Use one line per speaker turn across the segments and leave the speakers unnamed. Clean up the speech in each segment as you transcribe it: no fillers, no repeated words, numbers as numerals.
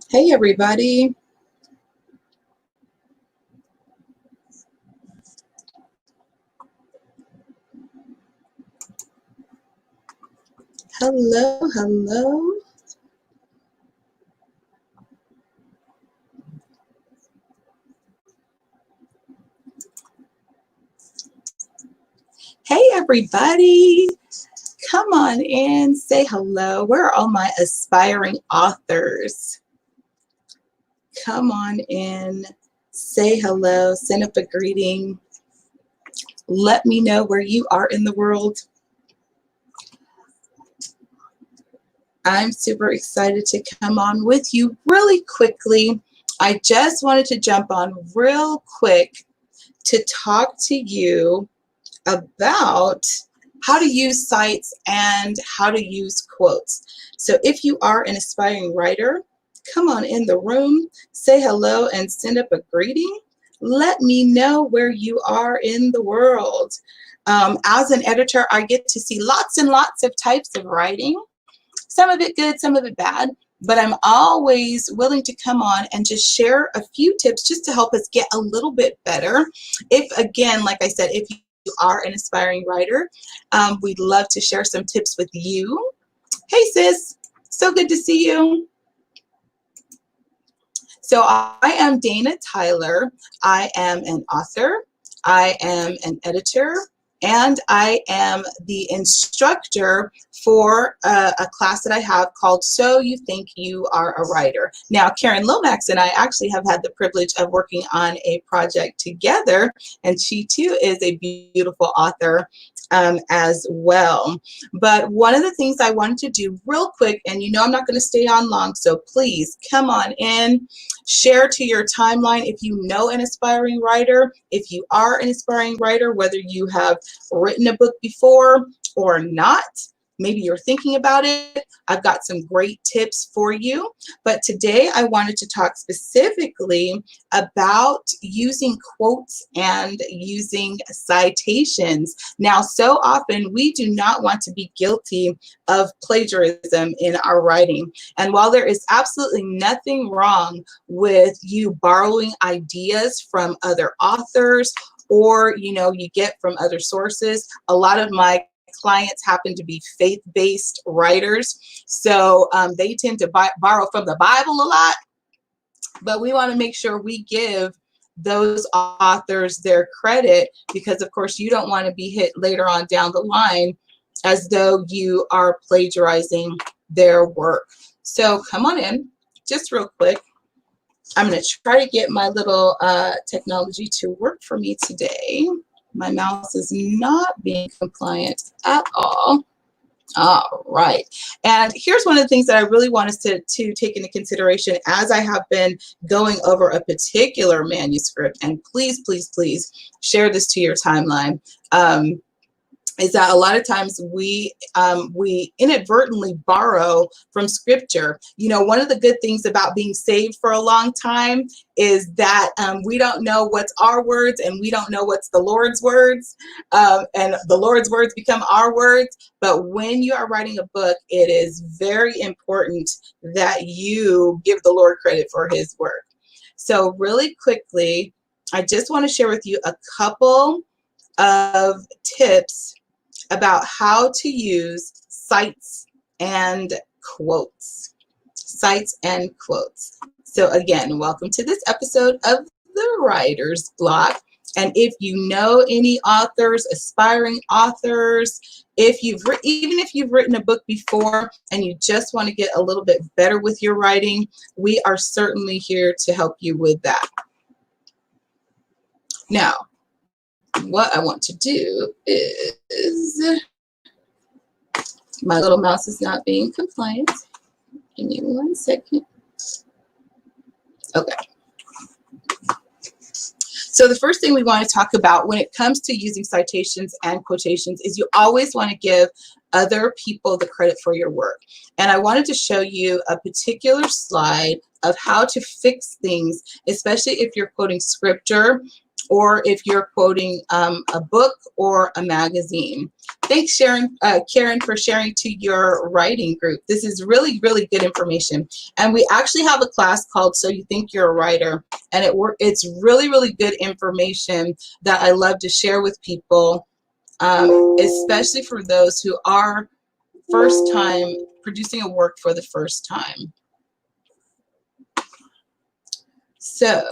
Hey, everybody. Hello, hello. Hey, everybody. Come on in, say hello. Where are all my aspiring authors? Come on in, say hello, send up a greeting. Let me know where you are in the world. I'm super excited to come on with you really quickly. I just wanted to jump on real quick to talk to you about how to use cites and how to use quotes. So if you are an aspiring writer, come on in the room, say hello and send up a greeting. Let me know where you are in the world. As an editor, I get to see lots and lots of types of writing, some of it good, some of it bad, but I'm always willing to come on and just share a few tips just to help us get a little bit better. If, again, like I said, if you are an aspiring writer, we'd love to share some tips with you. Hey, sis, so good to see you. So I am Dana Tyler. I am an author. I am an editor. And I am the instructor for a class that I have called So You Think You Are a Writer. Now, Karen Lomax and I actually have had the privilege of working on a project together, and she too is a beautiful author as well. But one of the things I wanted to do real quick, and you know I'm not going to stay on long, so please come on in. Share to your timeline if you know an aspiring writer, if you are an aspiring writer, whether you have written a book before or not. Maybe you're thinking about it. I've got some great tips for you. But today I wanted to talk specifically about using quotes and using citations. Now, so often we do not want to be guilty of plagiarism in our writing. And while there is absolutely nothing wrong with you borrowing ideas from other authors, or you get from other sources, a lot of my clients happen to be faith-based writers, so they tend to borrow from the Bible a lot, but we want to make sure we give those authors their credit, because of course you don't want to be hit later on down the line as though you are plagiarizing their work. So come on in, just real quick. I'm going to try to get my little technology to work for me today. My mouse is not being compliant at all. All right. And here's one of the things that I really want us to take into consideration as I have been going over a particular manuscript. And please, please, please share this to your timeline. Is that a lot of times we inadvertently borrow from scripture. One of the good things about being saved for a long time is that we don't know what's our words and we don't know what's the Lord's words, and the Lord's words become our words. But when you are writing a book, it is very important that you give the Lord credit for his work. So really quickly, I just want to share with you a couple of tips about how to use cites and quotes. Cites and quotes. So again, welcome to this episode of the Writer's Block. And if you know any authors, aspiring authors, even if you've written a book before and you just want to get a little bit better with your writing, we are certainly here to help you with that. Now, what I want to do is, my little mouse is not being compliant. Give me 1 second. Okay. So the first thing we want to talk about when it comes to using citations and quotations is you always want to give other people the credit for your work. And I wanted to show you a particular slide of how to fix things, especially if you're quoting scripture or if you're quoting a book or a magazine. Thanks, Karen, for sharing to your writing group. This is really, really good information. And we actually have a class called So You Think You're a Writer, and it's really, really good information that I love to share with people, especially for those who are first time producing a work for the first time. So,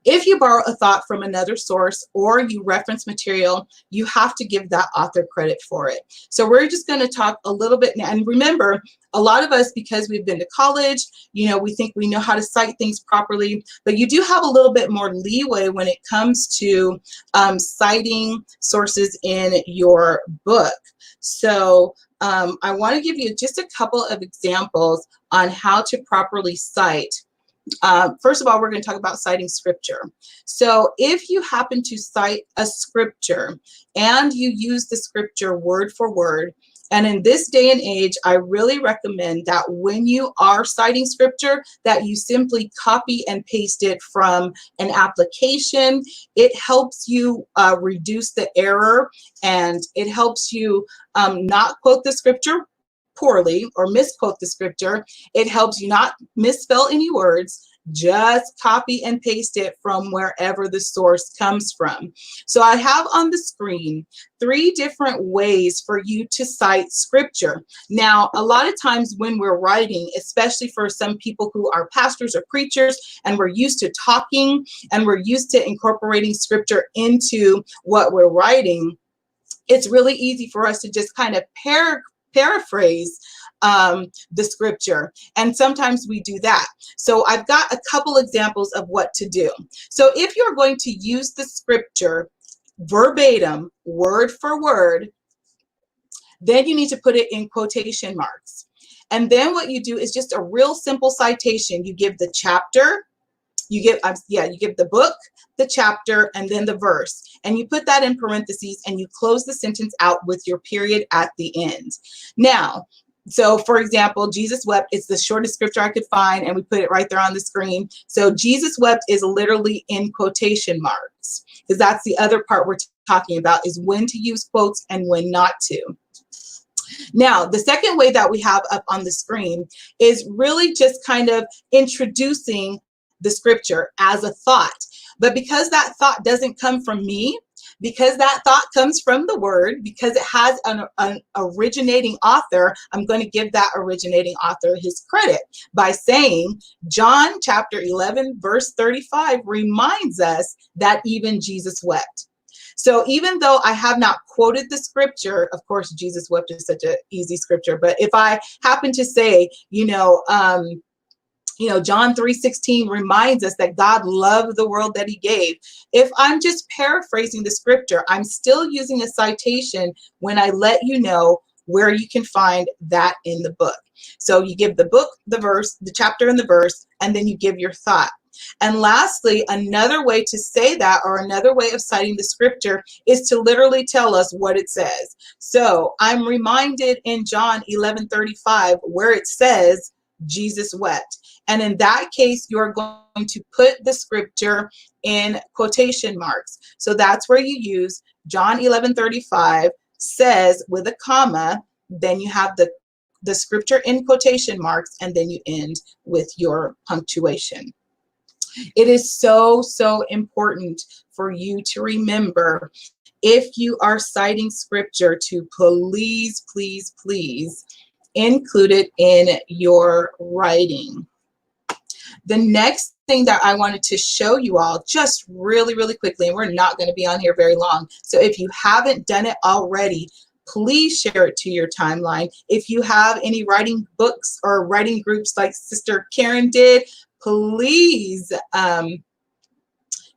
if you borrow a thought from another source or you reference material, you have to give that author credit for it. So we're just going to talk a little bit now. And remember, a lot of us, because we've been to college, we think we know how to cite things properly, but you do have a little bit more leeway when it comes to citing sources in your book. So I want to give you just a couple of examples on how to properly cite. First of all, we're going to talk about citing scripture. So if you happen to cite a scripture and you use the scripture word for word, and in this day and age, I really recommend that when you are citing scripture, that you simply copy and paste it from an application. It helps you reduce the error, and it helps you not quote the scripture poorly or misquote the scripture. It helps you not misspell any words. Just copy and paste it from wherever the source comes from. So I have on the screen 3 different ways for you to cite scripture. Now, a lot of times when we're writing, especially for some people who are pastors or preachers, and we're used to talking and we're used to incorporating scripture into what we're writing, it's really easy for us to just kind of paraphrase the scripture, and sometimes we do that. So I've got a couple examples of what to do. So if you're going to use the scripture verbatim, word for word, then you need to put it in quotation marks. And then what you do is just a real simple citation. You give the chapter, you give the book, the chapter, and then the verse. And you put that in parentheses and you close the sentence out with your period at the end. Now, so for example, Jesus wept, it's the shortest scripture I could find, and we put it right there on the screen. So Jesus wept is literally in quotation marks, because that's the other part we're talking about, is when to use quotes and when not to. Now, the second way that we have up on the screen is really just kind of introducing the scripture as a thought. But because that thought doesn't come from me, because that thought comes from the word, because it has an originating author, I'm going to give that originating author his credit by saying John chapter 11 verse 35 reminds us that even Jesus wept. So even though I have not quoted the scripture, of course, Jesus wept is such an easy scripture, but if I happen to say, John 3:16 reminds us that God loved the world that he gave. If I'm just paraphrasing the scripture, I'm still using a citation when I let you know where you can find that in the book. So you give the book, the verse, the chapter and the verse, and then you give your thought. And lastly, another way to say that, or another way of citing the scripture, is to literally tell us what it says. So I'm reminded in John 11:35 where it says Jesus wept. And in that case, you're going to put the scripture in quotation marks. So that's where you use John 11:35 says with a comma, then you have the scripture in quotation marks, and then you end with your punctuation. It is so, so important for you to remember, if you are citing scripture, to please, please, please include it in your writing. The next thing that I wanted to show you all just really, really quickly, and we're not going to be on here very long. So if you haven't done it already, please share it to your timeline. If you have any writing books or writing groups like Sister Karen did, please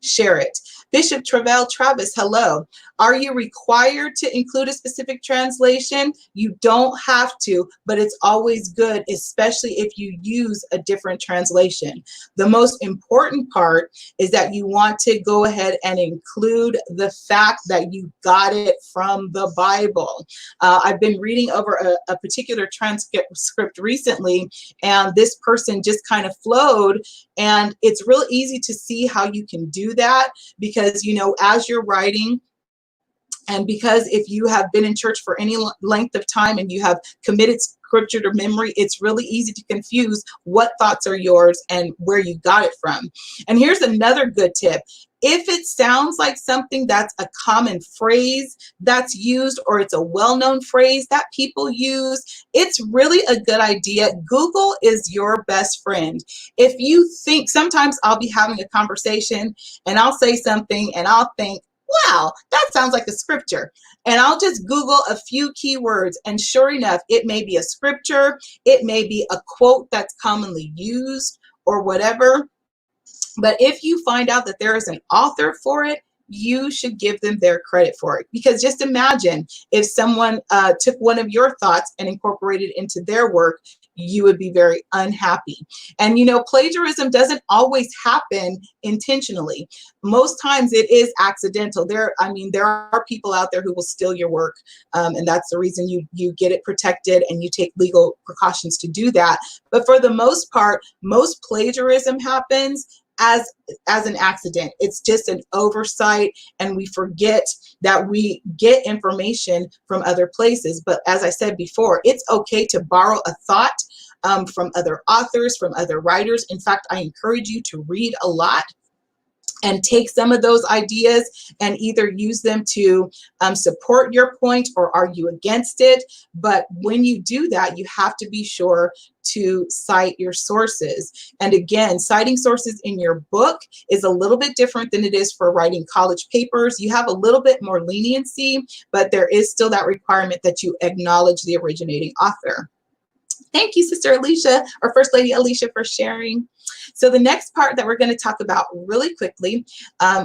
share it. Bishop Travell Travis, hello. Are you required to include a specific translation? You don't have to, but it's always good, especially if you use a different translation. The most important part is that you want to go ahead and include the fact that you got it from the Bible. I've been reading over a particular transcript recently, and this person just kind of flowed, and it's real easy to see how you can do that, because, you know, as you're writing, and because if you have been in church for any length of time and you have committed scripture to memory, it's really easy to confuse what thoughts are yours and where you got it from. And here's another good tip. If it sounds like something that's a common phrase that's used, or it's a well-known phrase that people use, it's really a good idea. Google is your best friend. If you think, sometimes I'll be having a conversation and I'll say something and I'll think, wow, that sounds like a scripture. And I'll just Google a few keywords, and sure enough, it may be a scripture, it may be a quote that's commonly used or whatever. But if you find out that there is an author for it, you should give them their credit for it. Because just imagine if someone took one of your thoughts and incorporated it into their work, you would be very unhappy. And you know, plagiarism doesn't always happen intentionally. Most times it is accidental. There are people out there who will steal your work, and that's the reason you get it protected and you take legal precautions to do that. But for the most part, most plagiarism happens as an accident. It's just an oversight, and we forget that we get information from other places. But as I said before, it's okay to borrow a thought from other authors, from other writers. In fact, I encourage you to read a lot and take some of those ideas and either use them to support your point or argue against it. But when you do that, you have to be sure to cite your sources. And again, citing sources in your book is a little bit different than it is for writing college papers. You have a little bit more leniency, but there is still that requirement that you acknowledge the originating author. Thank you, Sister Alicia, or First Lady Alicia, for sharing. So the next part that we're going to talk about really quickly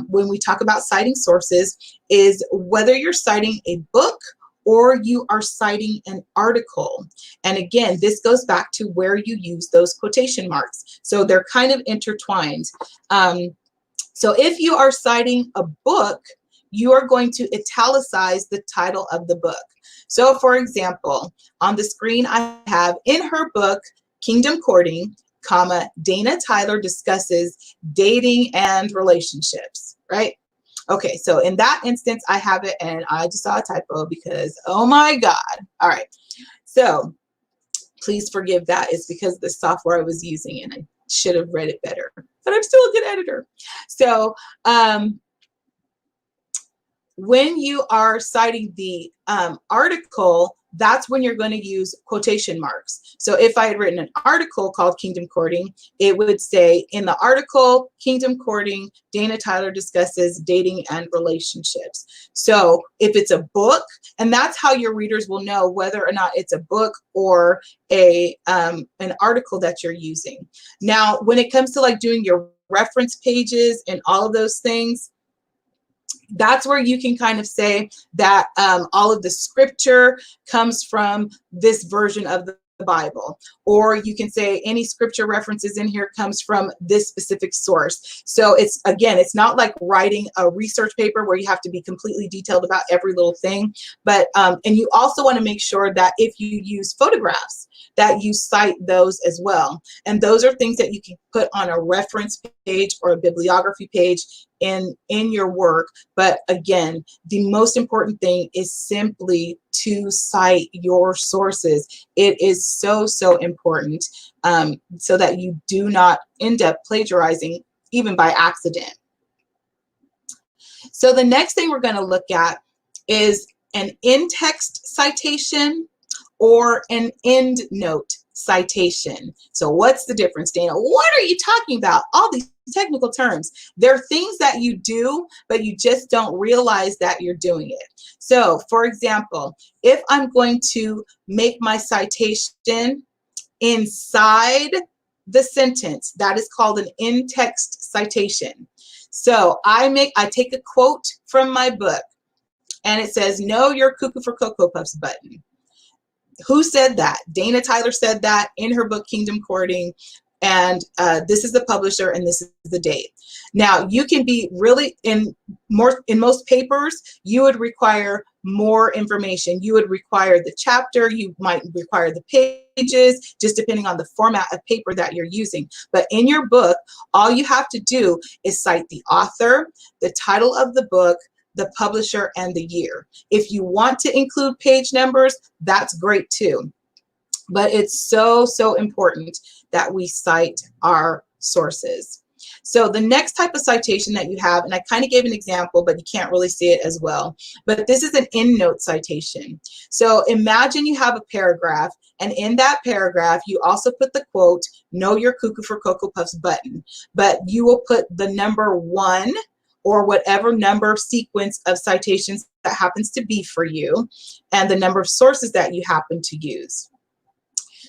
when we talk about citing sources is whether you're citing a book or you are citing an article. And again, this goes back to where you use those quotation marks. So they're kind of intertwined. So if you are citing a book, you are going to italicize the title of the book. So for example, on the screen I have, in her book, Kingdom Courting, comma, Dana Tyler discusses dating and relationships, right? Okay, so in that instance, I have it, and I just saw a typo because, oh my God. All right, so please forgive that. It's because the software I was using, and I should have read it better, but I'm still a good editor. So when you are citing the article, that's when you're going to use quotation marks. So if I had written an article called Kingdom Courting, it would say, in the article, Kingdom Courting, Dana Tyler discusses dating and relationships. So if it's a book, and that's how your readers will know whether or not it's a book or an article that you're using. Now, when it comes to like doing your reference pages and all of those things, that's where you can kind of say that all of the scripture comes from this version of the Bible, or you can say any scripture references in here comes from this specific source. So it's, again, it's not like writing a research paper where you have to be completely detailed about every little thing, but and you also want to make sure that if you use photographs, that you cite those as well. And those are things that you can put on a reference page or a bibliography page in your work. But again, the most important thing is simply to cite your sources. It is so, so important so that you do not end up plagiarizing even by accident. So the next thing we're going to look at is an in-text citation or an end note citation. So what's the difference, Dana? What are you talking about? All these technical terms. They're things that you do, but you just don't realize that you're doing it. So for example, if I'm going to make my citation inside the sentence, that is called an in-text citation. So I take a quote from my book, and it says, "No, you're cuckoo for Cocoa Puffs" button. Who said that? Dana Tyler said that in her book, Kingdom Courting. And this is the publisher, and this is the date. Now, you can be really in most papers, you would require more information. You would require the chapter, you might require the pages, just depending on the format of paper that you're using. But in your book, all you have to do is cite the author, the title of the book, the publisher, and the year. If you want to include page numbers, that's great too. But it's so, so important that we cite our sources. So the next type of citation that you have, and I kind of gave an example, but you can't really see it as well, but this is an end note citation. So imagine you have a paragraph, and in that paragraph, you also put the quote, "No, you're cuckoo for Cocoa Puffs" button, but you will put the number 1 or whatever number sequence of citations that happens to be for you, and the number of sources that you happen to use.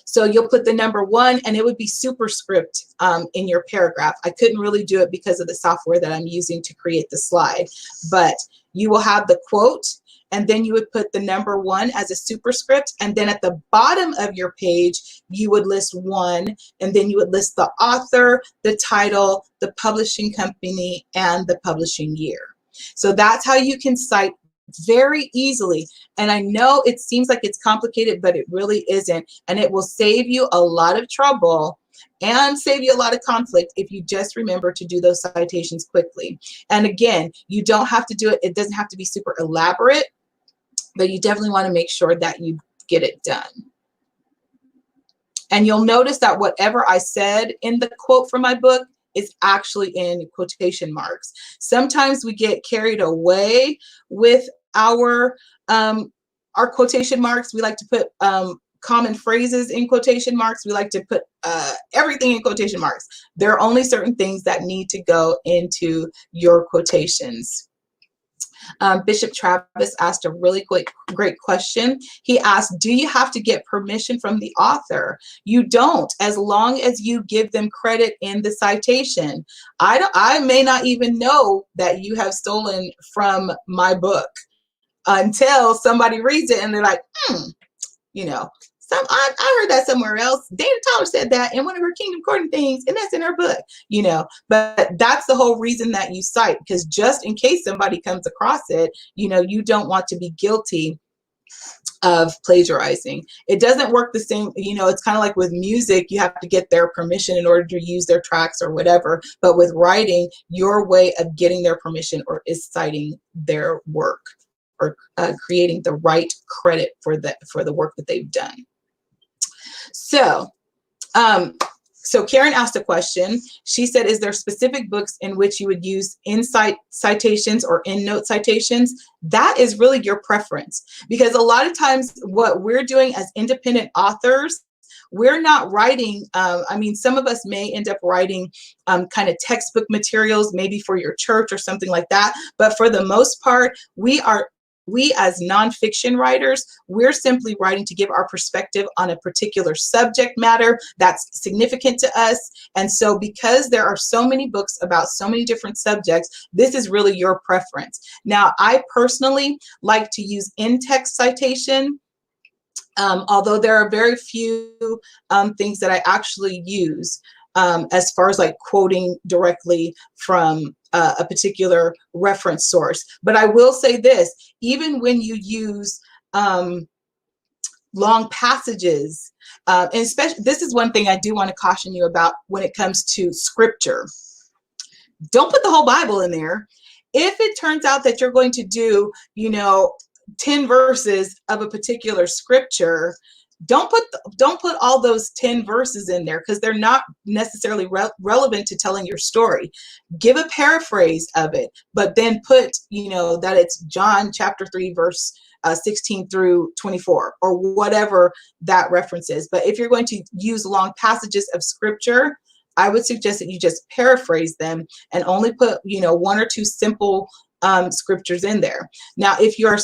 So you'll put the number 1, and it would be superscript in your paragraph. I couldn't really do it because of the software that I'm using to create the slide, but you will have the quote, and then you would put the number 1 as a superscript, and then at the bottom of your page, you would list 1, and then you would list the author, the title, the publishing company, and the publishing year. So that's how you can cite very easily. And I know it seems like it's complicated, but it really isn't. And it will save you a lot of trouble and save you a lot of conflict if you just remember to do those citations quickly. And again, you don't have to do it. It doesn't have to be super elaborate, but you definitely want to make sure that you get it done. And you'll notice that whatever I said in the quote from my book is actually in quotation marks. Sometimes we get carried away with our quotation marks. We like to put common phrases in quotation marks. We like to put everything in quotation marks. There are only certain things that need to go into your quotations. Bishop Travis asked a really great question. He asked, do you have to get permission from the author? You don't, as long as you give them credit in the citation. I may not even know that you have stolen from my book until somebody reads it and they're like, you know, I heard that somewhere else. Dana Tyler said that in one of her Kingdom Courting things, and that's in her book, you know. But that's the whole reason that you cite, because just in case somebody comes across it, you know, you don't want to be guilty of plagiarizing. It doesn't work the same, you know, it's kind of like with music, you have to get their permission in order to use their tracks or whatever. But with writing, your way of getting their permission is citing their work, or creating the right credit for the work that they've done. So Karen asked a question. She said, is there specific books in which you would use in-cite citations or in-note citations? That is really your preference, because a lot of times what we're doing as independent authors, we're not writing, I mean, some of us may end up writing kind of textbook materials, maybe for your church or something like that. But for the most part, we as nonfiction writers, we're simply writing to give our perspective on a particular subject matter that's significant to us. And so because there are so many books about so many different subjects, this is really your preference. Now, I personally like to use in-text citation, although there are very few things that I actually use as far as like quoting directly from a particular reference source. But I will say this, even when you use long passages, and especially, this is one thing I do want to caution you about when it comes to scripture. Don't put the whole Bible in there. If it turns out that you're going to do, you know, 10 verses of a particular scripture, don't put all those 10 verses in there, because they're not necessarily relevant to telling your story. Give a paraphrase of it, but then put, you know, that it's John chapter 3 verse 16 through 24 or whatever that reference is. But if you're going to use long passages of scripture, I would suggest that you just paraphrase them and only put, you know, 1 or 2 simple scriptures in there. Now, if you're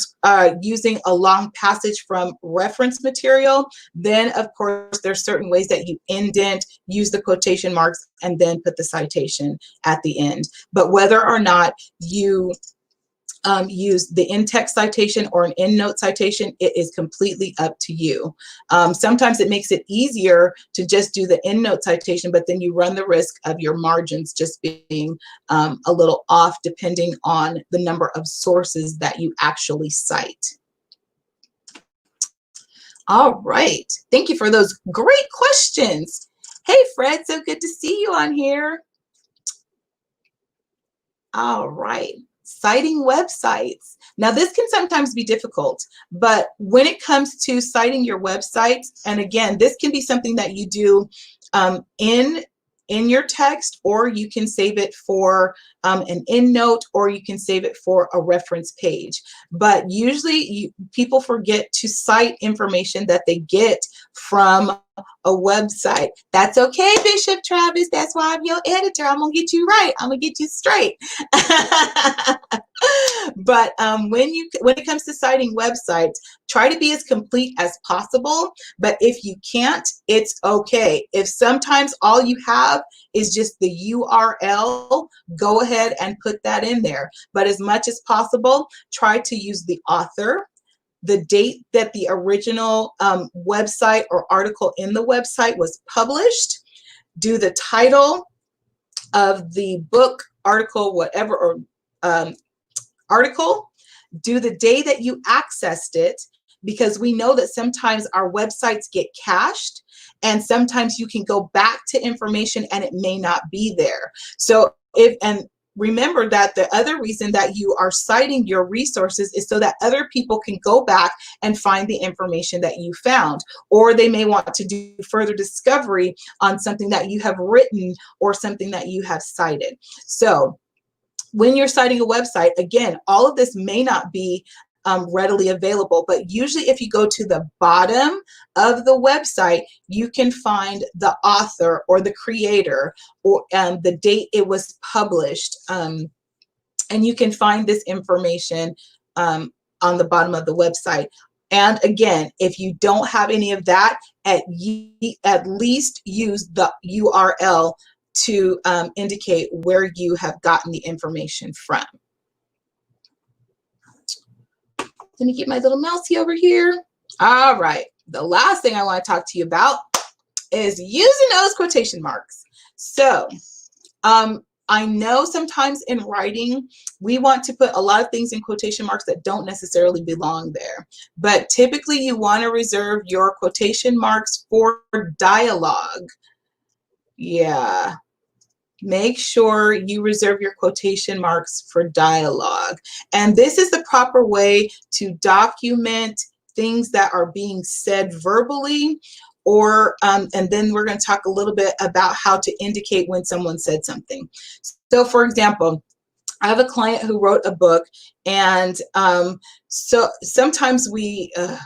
using a long passage from reference material, then of course there's certain ways that you indent, use the quotation marks, and then put the citation at the end. But whether or not you use the in-text citation or an end-note citation, it is completely up to you. Sometimes it makes it easier to just do the end-note citation, but then you run the risk of your margins just being a little off depending on the number of sources that you actually cite. All right, thank you for those great questions. Hey Fred, so good to see you on here. All right. Citing websites. Now, this can sometimes be difficult, but when it comes to citing your websites, and again, this can be something that you do in your text, or you can save it for an EndNote, or you can save it for a reference page. But usually people forget to cite information that they get from a website. That's okay, Bishop Travis. That's why I'm your editor. I'm gonna get you right. I'm gonna get you straight. But when it comes to citing websites, try to be as complete as possible. But if you can't, it's okay. If sometimes all you have is just the URL, go ahead and put that in there. But as much as possible, try to use the author, the date that the original website or article in the website was published, do the title of the book, article, whatever, or article, do the day that you accessed it, because we know that sometimes our websites get cached and sometimes you can go back to information and it may not be there. So remember that the other reason that you are citing your resources is so that other people can go back and find the information that you found, or they may want to do further discovery on something that you have written or something that you have cited. So when you're citing a website, again, all of this may not be readily available, but usually if you go to the bottom of the website, you can find the author or the creator or the date it was published, and you can find this information on the bottom of the website. And again, if you don't have any of that, at least use the URL to indicate where you have gotten the information from. Let me get my little mousey over here. All right, the last thing I want to talk to you about is using those quotation marks. So I know sometimes in writing, we want to put a lot of things in quotation marks that don't necessarily belong there. But typically you want to reserve your quotation marks for dialogue. Yeah. Make sure you reserve your quotation marks for dialogue. And this is the proper way to document things that are being said verbally, or and then we're going to talk a little bit about how to indicate when someone said something. So for example, I have a client who wrote a book, and so sometimes we have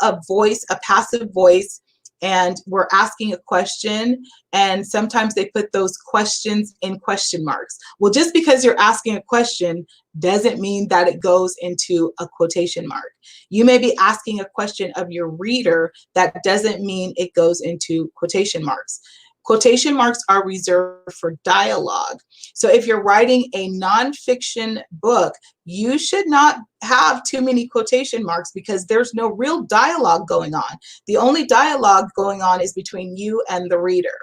a voice, a passive voice, and we're asking a question, and sometimes they put those questions in question marks. Well, just because you're asking a question doesn't mean that it goes into a quotation mark. You may be asking a question of your reader. That doesn't mean it goes into quotation marks. Quotation marks are reserved for dialogue. So if you're writing a nonfiction book, you should not have too many quotation marks because there's no real dialogue going on. The only dialogue going on is between you and the reader.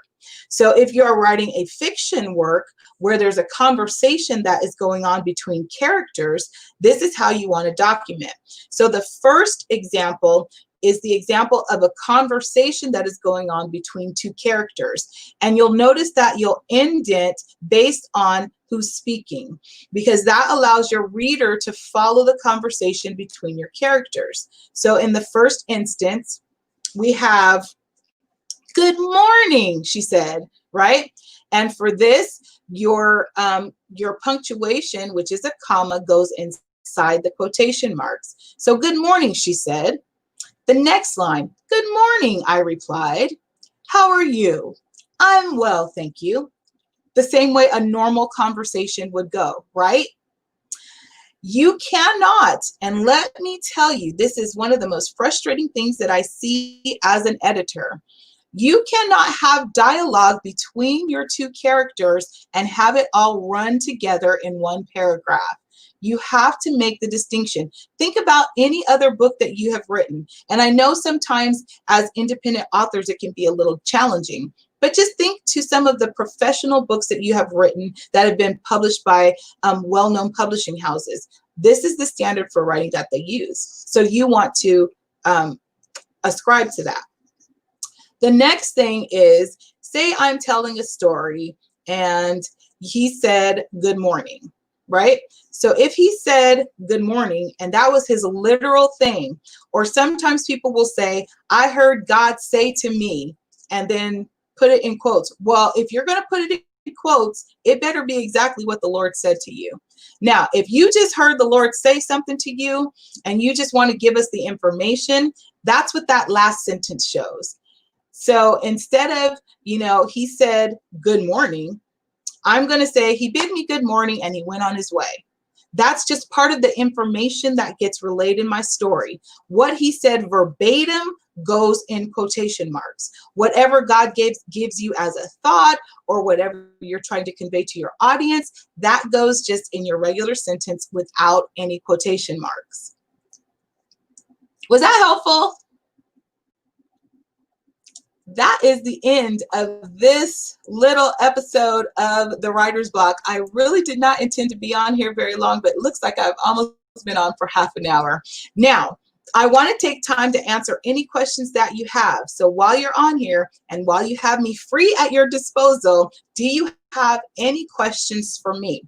So if you're writing a fiction work where there's a conversation that is going on between characters, this is how you want to document. So the first example is the example of a conversation that is going on between two characters. And you'll notice that you'll indent based on who's speaking, because that allows your reader to follow the conversation between your characters. So in the first instance, we have, "Good morning," she said, right? And for this, your punctuation, which is a comma, goes inside the quotation marks. So, "Good morning," she said. The next line, "Good morning," I replied. "How are you?" "I'm well, thank you." the same way a normal conversation would go, right? You cannot, and let me tell you, this is one of the most frustrating things that I see as an editor. You cannot have dialogue between your two characters and have it all run together in one paragraph. You have to make the distinction. Think about any other book that you have written. And I know sometimes as independent authors, it can be a little challenging, but just think to some of the professional books that you have written that have been published by well-known publishing houses. This is the standard for writing that they use. So you want to ascribe to that. The next thing is, say I'm telling a story and he said, good morning, right? So if he said good morning and that was his literal thing, or sometimes people will say, I heard God say to me, and then put it in quotes. Well, if you're going to put it in quotes, it better be exactly what the Lord said to you. Now, if you just heard the Lord say something to you and you just want to give us the information, that's what that last sentence shows. So instead of, he said, good morning, I'm going to say he bid me good morning and he went on his way. That's just part of the information that gets relayed in my story. What he said verbatim goes in quotation marks. Whatever God gives you as a thought or whatever you're trying to convey to your audience, that goes just in your regular sentence without any quotation marks. Was that helpful? That is the end of this little episode of the Writer's Block. I really did not intend to be on here very long, but it looks like I've almost been on for half an hour. Now, I want to take time to answer any questions that you have. So while you're on here and while you have me free at your disposal, do you have any questions for me?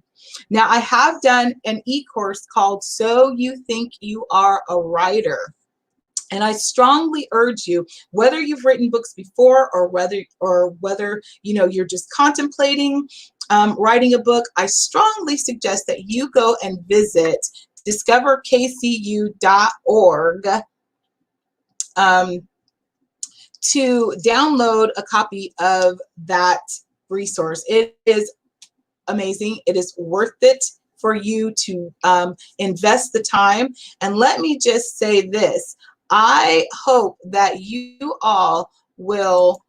Now, I have done an e-course called So You Think You Are a Writer. And I strongly urge you, whether you've written books before or whether you're just contemplating writing a book, I strongly suggest that you go and visit discoverkcu.org to download a copy of that resource. It is amazing. It is worth it for you to invest the time. And let me just say this. I hope that you all will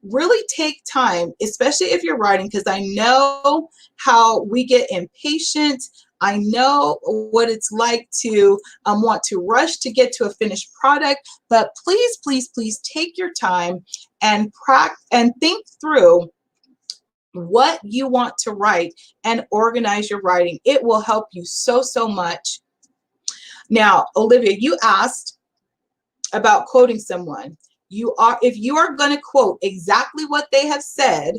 really take time, especially if you're writing, because I know how we get impatient. I know what it's like to want to rush to get to a finished product, but please, please, please take your time and think through what you want to write and organize your writing. It will help you so, so much. Now, Olivia, you asked about quoting someone. If you are going to quote exactly what they have said,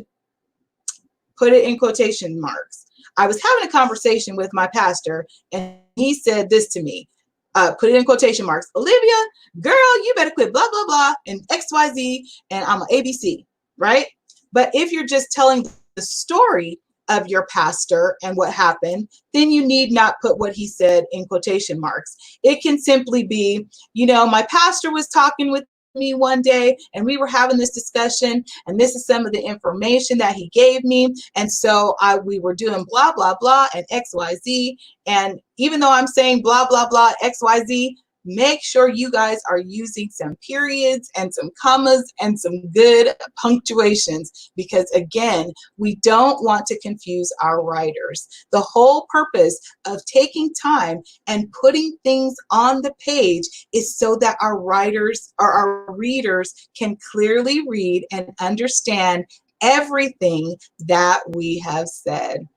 put it in quotation marks. I was having a conversation with my pastor and he said this to me, put it in quotation marks. Olivia, girl, you better quit blah, blah, blah, and XYZ, and I'm an ABC, right? But if you're just telling the story of your pastor and what happened, then you need not put what he said in quotation marks. It can simply be, my pastor was talking with me one day and we were having this discussion and this is some of the information that he gave me, and so we were doing blah blah blah and XYZ, and even though I'm saying blah blah blah XYZ, make sure you guys are using some periods and some commas and some good punctuations, because again, we don't want to confuse our writers. The whole purpose of taking time and putting things on the page is so that our writers or our readers can clearly read and understand everything that we have said.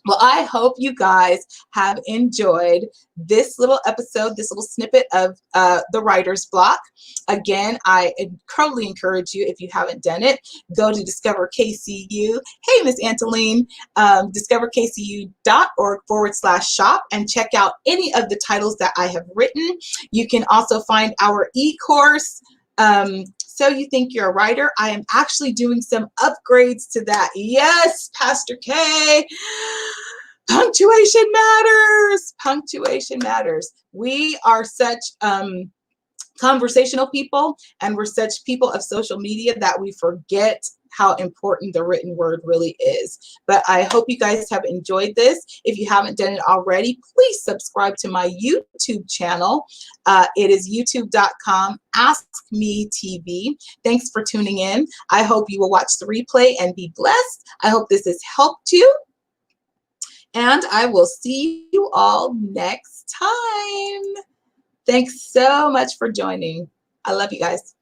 Well, I hope you guys have enjoyed this little episode, this little snippet of the Writer's Block. Again, I totally encourage you, if you haven't done it, go to Discover KCU. Hey, Miss Angeline, discoverkcu.org/shop and check out any of the titles that I have written. You can also find our e-course, So You Think You're a Writer. I am actually doing some upgrades to that. Yes, Pastor K. Punctuation matters. Punctuation matters. We are such conversational people, and we're such people of social media that we forget how important the written word really is. But I hope you guys have enjoyed this. If you haven't done it already, please subscribe to my YouTube channel. It is youtube.com/AskMeTV. Thanks for tuning in. I hope you will watch the replay and be blessed. I hope this has helped you. And I will see you all next time. Thanks so much for joining. I love you guys.